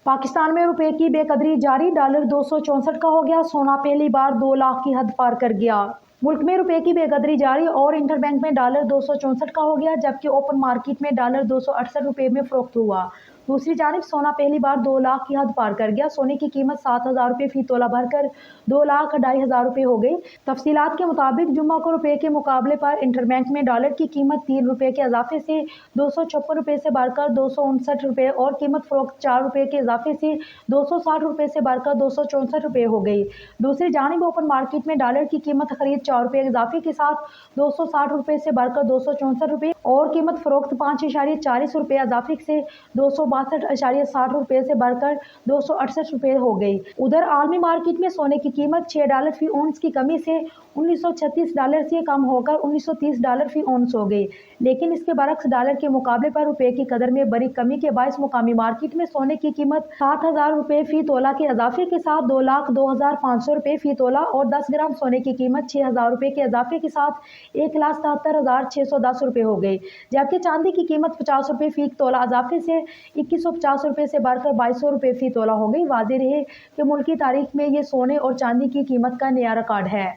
पाकिस्तान में रुपए की बेकदरी जारी, डॉलर 264 का हो गया। सोना पहली बार 2 लाख की हद पार कर गया। मुल्क में रुपए की बेकदरी जारी और इंटरबैंक में डॉलर 264 का हो गया, जबकि ओपन मार्केट में डॉलर 268 रुपए में फरोख्त हुआ। दूसरी जानिब सोना पहली बार 2 लाख की हद पार कर गया। सोने की कीमत 7,000 रुपये फी तोला बढ़कर 2,02,500 रुपये हो गई। तफसीलात के मुताबिक जुम्मा को रुपए के मुकाबले पर इंटरबैंक में डॉलर की कीमत 3 रुपये के इजाफे से 256 रुपये से बढ़कर 259 रुपये और कीमत फरोख्त 4 रुपये के इजाफे से 260 रुपये से बढ़कर 264 रुपये हो गई। दूसरी जानिब ओपन मार्केट में डॉलर की कीमत खरीद 4 रुपये इजाफे के साथ 260 रुपये से बढ़कर 264 रुपये और कीमत फरोख्त 5.40 रुपये इजाफे से 262.60 रुपये से बढ़कर 268 रुपये हो गई। उधर आलमी मार्केट में सोने की कीमत $6 फी औंस की कमी से $1936 से कम होकर $1930 फी औंस हो गई। लेकिन इसके बरक्स डॉलर के मुकाबले पर रुपए की कदर में बड़ी कमी के बायस मुकामी मार्केट में सोने की कीमत 7,000 रुपये फी तोला के इजाफे के साथ 2,02,500 रुपये फी तोला और 10 ग्राम सोने की कीमत 6,000 रुपये के इजाफे के साथ 1,77,610 रुपये हो गई। जबकि चांदी की कीमत 50 रुपये फी तोला इजाफे से 2150 रुपये से बढ़कर 2200 रुपये फी तोला हो गई। वाज़ेह रहे कि मुल्क की तारीख में ये सोने और चांदी की कीमत का नया रिकॉर्ड है।